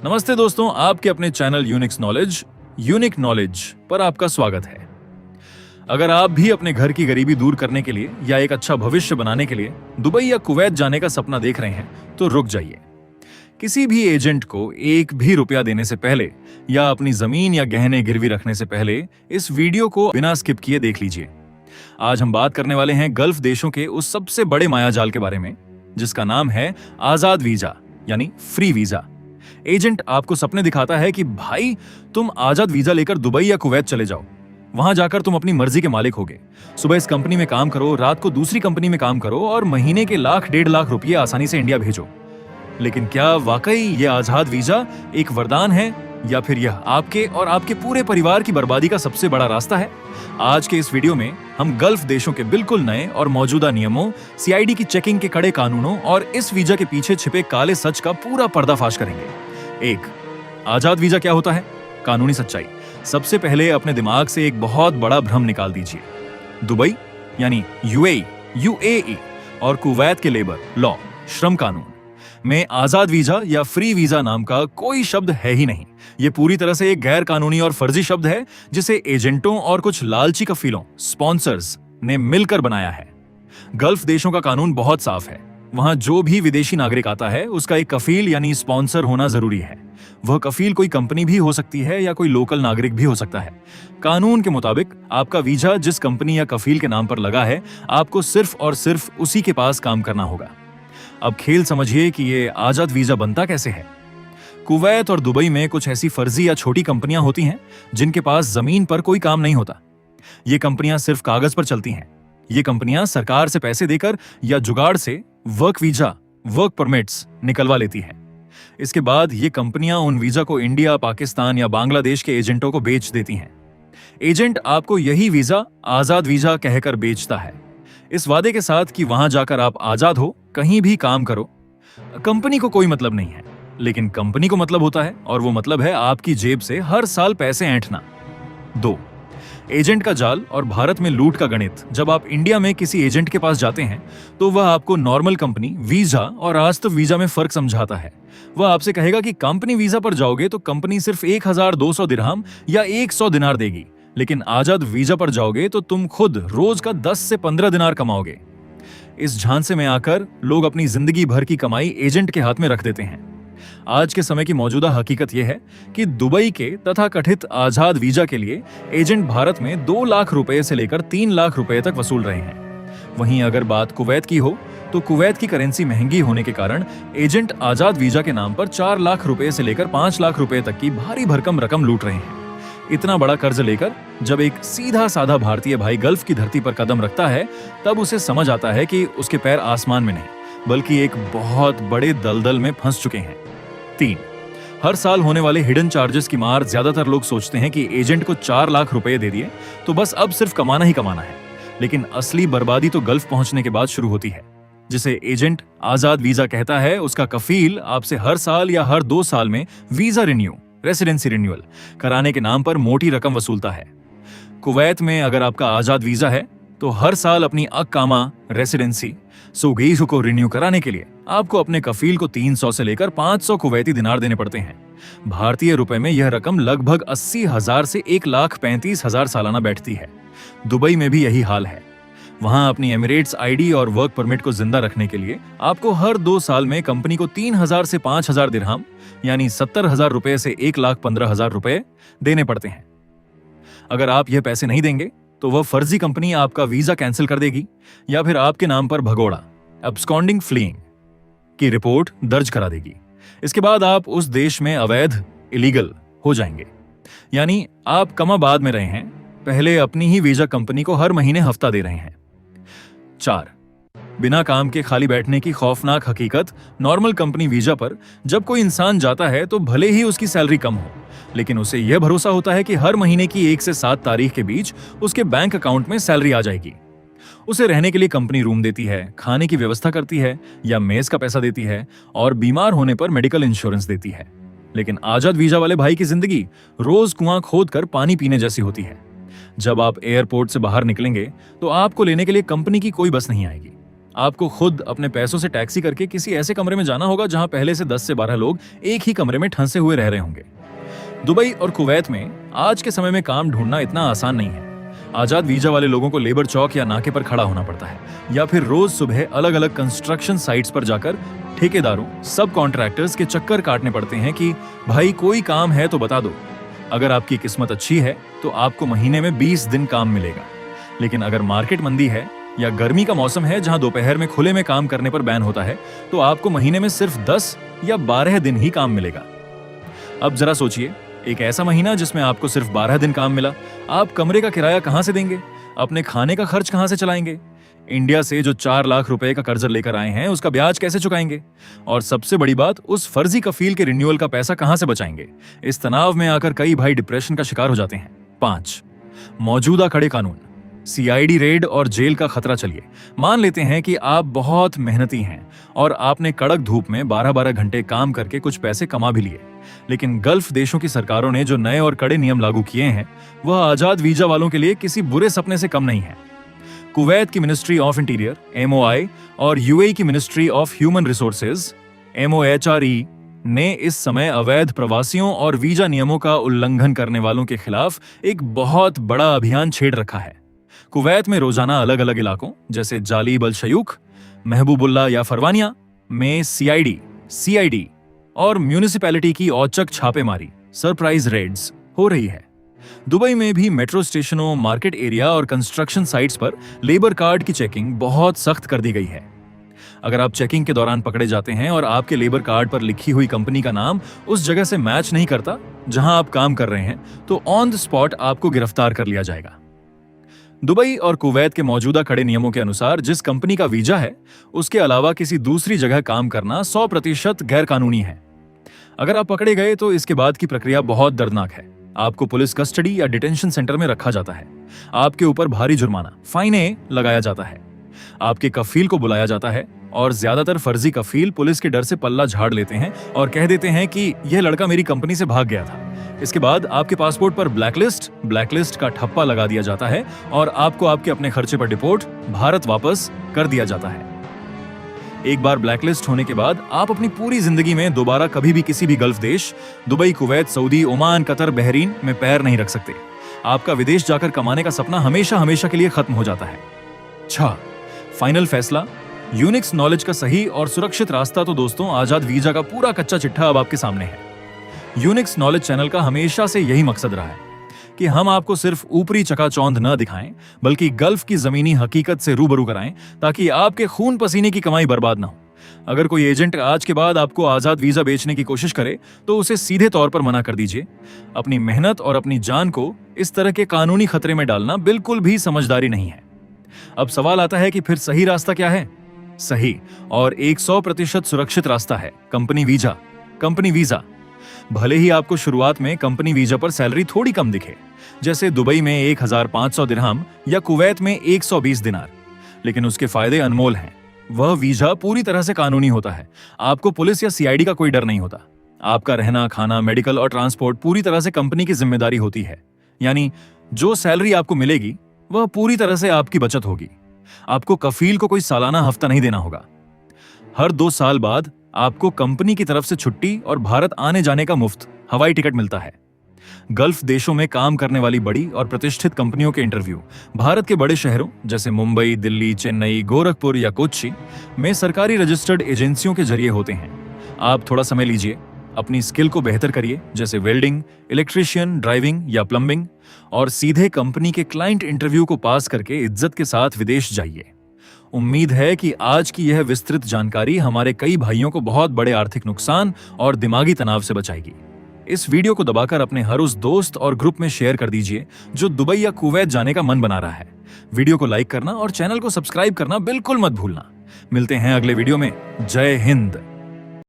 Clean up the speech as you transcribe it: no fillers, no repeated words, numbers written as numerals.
नमस्ते दोस्तों, आपके अपने चैनल यूनिक नॉलेज पर आपका स्वागत है। अगर आप भी अपने घर की गरीबी दूर करने के लिए या एक अच्छा भविष्य बनाने के लिए दुबई या कुवैत जाने का सपना देख रहे हैं तो रुक जाइए। किसी भी एजेंट को एक भी रुपया देने से पहले या अपनी जमीन या गहने गिरवी रखने से पहले इस वीडियो को बिना स्किप किए देख लीजिए। आज हम बात करने वाले हैं गल्फ देशों के उस सबसे बड़े मायाजाल के बारे में जिसका नाम है आजाद वीजा यानी फ्री वीजा। एजेंट आपको सपने दिखाता है कि भाई तुम आजाद वीजा लेकर दुबई या कुवैत चले जाओ, वहां जाकर तुम अपनी मर्जी के मालिक होगे। सुबह इस कंपनी में काम करो, रात को दूसरी कंपनी में काम करो और महीने के लाख 1.5 लाख रुपये आसानी से इंडिया भेजो। लेकिन क्या वाकई ये आजाद वीजा एक वरदान है या फिर यह आपके और आपके पूरे परिवार की बर्बादी का सबसे बड़ा रास्ता है? आज के इस वीडियो में हम गल्फ देशों के बिल्कुल नए और मौजूदा नियमों, सीआईडी की चेकिंग के कड़े कानूनों और इस वीजा के पीछे छिपे काले सच का पूरा पर्दाफाश करेंगे। 1. आजाद वीजा क्या होता है? कानूनी सच्चाई। सबसे पहले अपने दिमाग से एक बहुत बड़ा भ्रम निकाल दीजिए। दुबई यानी यूएई और कुवैत के लेबर लॉ, श्रम कानून में आजाद वीजा या फ्री वीजा नाम का कोई शब्द है ही नहीं। यह पूरी तरह से एक गैर कानूनी और फर्जी शब्द है जिसे एजेंटों और कुछ लालची कफीलों, स्पॉन्सर्स ने मिलकर बनाया है। गल्फ देशों का कानून बहुत साफ है। वहां जो भी विदेशी नागरिक आता है उसका एक कफील यानी स्पॉन्सर होना जरूरी है। वह कफील कोई कंपनी भी हो सकती है या कोई लोकल नागरिक भी हो सकता है। कानून के मुताबिक आपका वीजा जिस कंपनी या कफील के नाम पर लगा है, आपको सिर्फ और सिर्फ उसी के पास काम करना होगा। अब खेल समझिए कि ये आजाद वीजा बनता कैसे है। कुवैत और दुबई में कुछ ऐसी फर्जी या छोटी कंपनियां होती हैं जिनके पास जमीन पर कोई काम नहीं होता। ये कंपनियां सिर्फ कागज पर चलती हैं। ये कंपनियां सरकार से पैसे देकर या जुगाड़ से वर्क वीजा, वर्क परमिट्स निकलवा लेती हैं। इसके बाद ये कंपनियां उन वीजा को इंडिया, पाकिस्तान या बांग्लादेश के एजेंटों को बेच देती हैं। एजेंट आपको यही वीजा आजाद वीजा कहकर बेचता है, इस वादे के साथ कि वहां जाकर आप आजाद हो, कहीं भी काम करो। कंपनी को कोई मतलब नहीं है, लेकिन कंपनी को मतलब होता है और वो मतलब है आपकी जेब से हर साल पैसे ऐंठना। 2. एजेंट का जाल और भारत में लूट का गणित। जब आप इंडिया में किसी एजेंट के पास जाते हैं तो वह आपको नॉर्मल कंपनी वीजा और वास्तव वीजा में फर्क समझाता है। वह आपसे कहेगा कि कंपनी वीजा पर जाओगे तो कंपनी सिर्फ 1200 दिरहम या 100 दिनार देगी, लेकिन आजाद वीजा पर जाओगे तो तुम खुद रोज का 10 से 15 दिनार कमाओगे। इस झांसे में आकर लोग अपनी जिंदगी भर की कमाई एजेंट के हाथ में रख देते हैं। आज के समय की मौजूदा हकीकत यह है कि दुबई के तथा कथित आजाद वीजा के लिए एजेंट भारत में 2 लाख रुपए से लेकर 3 लाख रुपए तक वसूल रहे हैं। वहीं अगर बात कुवैत की हो तो कुवैत की करेंसी महंगी होने के कारण एजेंट आजाद वीजा के नाम पर 4 लाख रुपए से लेकर 5 लाख रुपए तक की भारी भरकम रकम लूट रहे हैं। इतना बड़ा कर्ज लेकर जब एक सीधा साधा भारतीय भाई गल्फ की धरती पर कदम रखता है तब उसे समझ आता है कि उसके पैर आसमान में नहीं बल्कि एक बहुत बड़े दलदल में फंस चुके हैं। 3. हर साल होने वाले हिडन चार्जेस की मार। ज्यादातर लोग सोचते हैं कि एजेंट को 4 लाख रुपए दे दिए तो बस अब सिर्फ कमाना ही कमाना है, लेकिन असली बर्बादी तो गल्फ पहुंचने के बाद शुरू होती है। जिसे एजेंट आजाद वीजा कहता है उसका कफील आपसे हर साल या हर 2 साल में वीजा रेसिडेंसी रिन्यूअल कराने के नाम पर मोटी रकम वसूलता है। कुवैत में अगर आपका आजाद वीजा है तो हर साल अपनी अकामा रेसिडेंसी सोगीजु को रिन्यू कराने के लिए आपको अपने कफील को 300 से लेकर 500 कुवैती दिनार देने पड़ते हैं। भारतीय रुपए में यह रकम लगभग 80,000 से 1,35,000 सालाना बैठती है। दुबई में भी यही हाल है। वहां अपनी एमिरेट्स आईडी और वर्क परमिट को जिंदा रखने के लिए आपको हर 2 साल में कंपनी को 3,000 से 5,000 दिरहम यानी 70,000 रुपए से 1,15,000 रुपए देने पड़ते हैं। अगर आप यह पैसे नहीं देंगे तो वह फर्जी कंपनी आपका वीजा कैंसिल कर देगी या फिर आपके नाम पर भगोड़ा, एब्सकॉन्डिंग फ्लीइंग की रिपोर्ट दर्ज करा देगी। इसके बाद आप उस देश में अवैध, इलीगल हो जाएंगे। यानी आप कमाबाद में रहे हैं, पहले अपनी ही वीजा कंपनी को हर महीने हफ्ता दे रहे हैं। 4. बिना काम के खाली बैठने की खौफनाक हकीकत। नॉर्मल कंपनी वीजा पर जब कोई इंसान जाता है तो भले ही उसकी सैलरी कम हो, लेकिन उसे यह भरोसा होता है कि हर महीने की 1 से 7 तारीख के बीच उसके बैंक अकाउंट में सैलरी आ जाएगी। उसे रहने के लिए कंपनी रूम देती है, खाने की व्यवस्था करती है या मेस का पैसा देती है और बीमार होने पर मेडिकल इंश्योरेंस देती है। लेकिन आजाद वीजा वाले भाई की जिंदगी रोज कुआं खोद कर पानी पीने जैसी होती है। जब आप एयरपोर्ट से बाहर निकलेंगे तो आपको लेने के लिए कंपनी की कोई बस नहीं आएगी। आपको खुद अपने पैसों से टैक्सी करके किसी ऐसे कमरे में जाना होगा जहां पहले से 10 से 12 लोग एक ही कमरे में ठंसे हुए रह रहे होंगे। दुबई और कुवैत में आज के समय में काम ढूंढना इतना आसान नहीं है। आजाद वीजा वाले लोगों को लेबर चौक या नाके पर खड़ा होना पड़ता है, या फिर रोज सुबह अलग अलग कंस्ट्रक्शन साइट्स पर जाकर ठेकेदारों, सब कॉन्ट्रैक्टर्स के चक्कर काटने पड़ते हैं कि भाई कोई काम है तो बता दो। अगर आपकी किस्मत अच्छी है तो आपको महीने में 20 दिन काम मिलेगा, लेकिन अगर मार्केट मंदी है या गर्मी का मौसम है जहां दोपहर में खुले में काम करने पर बैन होता है, तो आपको महीने में सिर्फ 10 या 12 दिन ही काम मिलेगा। अब जरा सोचिए, एक ऐसा महीना जिसमें आपको सिर्फ 12 दिन काम मिला, आप कमरे का किराया कहां से देंगे? अपने खाने का खर्च कहां से चलाएंगे? इंडिया से जो 4 लाख रुपए का कर्ज लेकर आए हैं उसका ब्याज कैसे चुकाएंगे? और सबसे बड़ी बात, उस फर्जी कफील के रिन्यूअल का पैसा कहां से बचाएंगे? इस तनाव में आकर कई भाई डिप्रेशन का शिकार हो जाते हैं। 5, मौजूदा कड़े कानून, सीआईडी रेड और जेल का खतरा। चलिए मान लेते हैं कि आप बहुत मेहनती हैं और आपने कड़क धूप में 12-12 घंटे काम करके कुछ पैसे कमा भी लिए, लेकिन गल्फ देशों की सरकारों ने जो नए और कड़े नियम लागू किए हैं वह आजाद वीजा वालों के लिए किसी बुरे सपने से कम नहीं है। कुवैत की मिनिस्ट्री ऑफ इंटीरियर (MOI) और यूएई की ministry of human resources (MOHRE) ने इस समय अवैध प्रवासियों और वीजा नियमों का उल्लंघन करने वालों के खिलाफ एक बहुत बड़ा अभियान छेड़ रखा है। कुवैत में रोजाना अलग अलग इलाकों जैसे जालीब अल शयूख, महबूबुल्ला या फरवानिया में सीआईडी और म्यूनिसिपैलिटी की औचक छापेमारी, सरप्राइज रेड्स हो रही है। दुबई में भी मेट्रो स्टेशनों, मार्केट एरिया और कंस्ट्रक्शन साइट्स पर लेबर कार्ड की चेकिंग बहुत सख्त कर दी गई है। अगर आप चेकिंग के दौरान पकड़े जाते हैं और आपके लेबर कार्ड पर लिखी हुई कंपनी का नाम उस जगह से मैच नहीं करता जहां आप काम कर रहे हैं, तो ऑन द स्पॉट आपको गिरफ्तार कर लिया जाएगा। दुबई और कुवैत के मौजूदा कड़े नियमों के अनुसार जिस कंपनी का वीजा है उसके अलावा किसी दूसरी जगह काम करना 100% गैर कानूनी है। अगर आप पकड़े गए तो इसके बाद की प्रक्रिया बहुत दर्दनाक है। आपको पुलिस कस्टडी या डिटेंशन सेंटर में रखा जाता है। आपके ऊपर भारी जुर्माना, फाइनें लगाया जाता है। आपके कफील को बुलाया जाता है और ज्यादातर फर्जी कफील पुलिस के डर से पल्ला झाड़ लेते हैं और कह देते हैं कि यह लड़का मेरी कंपनी से भाग गया था। इसके बाद आपके पासपोर्ट पर ब्लैकलिस्ट का ठप्पा लगा दिया जाता है और आपको आपके अपने खर्चे पर डिपोर्ट भारत वापस कर दिया जाता है। एक बार ब्लैकलिस्ट होने के बाद आप अपनी पूरी जिंदगी में दोबारा कभी भी किसी भी गल्फ देश, Dubai, Kuwait, Saudi, Oman, Qatar, Bahrain में पैर नहीं रख सकते। आपका विदेश जाकर कमाने का सपना हमेशा हमेशा के लिए खत्म हो जाता है। 6, फाइनल फैसला, यूनिक्स नॉलेज का सही और सुरक्षित रास्ता। तो दोस्तों, आजाद वीजा का पूरा कच्चा चिट्ठा अब आपके सामने है। यूनिक्स नॉलेज चैनल का हमेशा से यही मकसद रहा है कि हम आपको सिर्फ ऊपरी चकाचौंध न दिखाएं, बल्कि गल्फ की जमीनी हकीकत से रूबरू कराएं, ताकि आपके खून पसीने की कमाई बर्बाद न हो। अगर कोई एजेंट आज के बाद आपको आजाद वीजा बेचने की कोशिश करे तो उसे सीधे तौर पर मना कर दीजिए। अपनी मेहनत और अपनी जान को इस तरह के कानूनी खतरे में डालना बिल्कुल भी समझदारी नहीं है। अब सवाल आता है कि फिर सही रास्ता क्या है? सही और 100% सुरक्षित रास्ता है कंपनी वीजा। भले ही आपको शुरुआत में कंपनी वीजा पर सैलरी थोड़ी कम दिखे, जैसे दुबई में 1500 दिरहम या कुवैत में 120 दिनार, लेकिन उसके फायदे अनमोल हैं। वह वीजा पूरी तरह से कानूनी होता है। आपको पुलिस या सीआईडी का कोई डर नहीं होता। आपका रहना, खाना, मेडिकल और ट्रांसपोर्ट पूरी तरह से कंपनी की जिम्मेदारी होती है। यानी जो सैलरी आपको मिलेगी वह पूरी तरह से आपकी बचत होगी। आपको कफील को कोई सालाना हफ्ता नहीं देना होगा। हर 2 साल बाद आपको कंपनी की तरफ से छुट्टी और भारत आने जाने का मुफ्त हवाई टिकट मिलता है। गल्फ देशों में काम करने वाली बड़ी और प्रतिष्ठित कंपनियों के इंटरव्यू भारत के बड़े शहरों जैसे मुंबई, दिल्ली, चेन्नई, गोरखपुर या कोच्चि में सरकारी रजिस्टर्ड एजेंसियों के जरिए होते हैं। आप थोड़ा समय लीजिए, अपनी स्किल को बेहतर करिए, जैसे वेल्डिंग, इलेक्ट्रिशियन, ड्राइविंग या प्लम्बिंग, और सीधे कंपनी के क्लाइंट इंटरव्यू को पास करके इज्जत के साथ विदेश जाइए। उम्मीद है कि आज की यह विस्तृत जानकारी हमारे कई भाइयों को बहुत बड़े आर्थिक नुकसान और दिमागी तनाव से बचाएगी। इस वीडियो को दबाकर अपने हर उस दोस्त और ग्रुप में शेयर कर दीजिए जो दुबई या कुवैत जाने का मन बना रहा है। वीडियो को लाइक करना और चैनल को सब्सक्राइब करना बिल्कुल मत भूलना। मिलते हैं अगले वीडियो में। जय हिंद।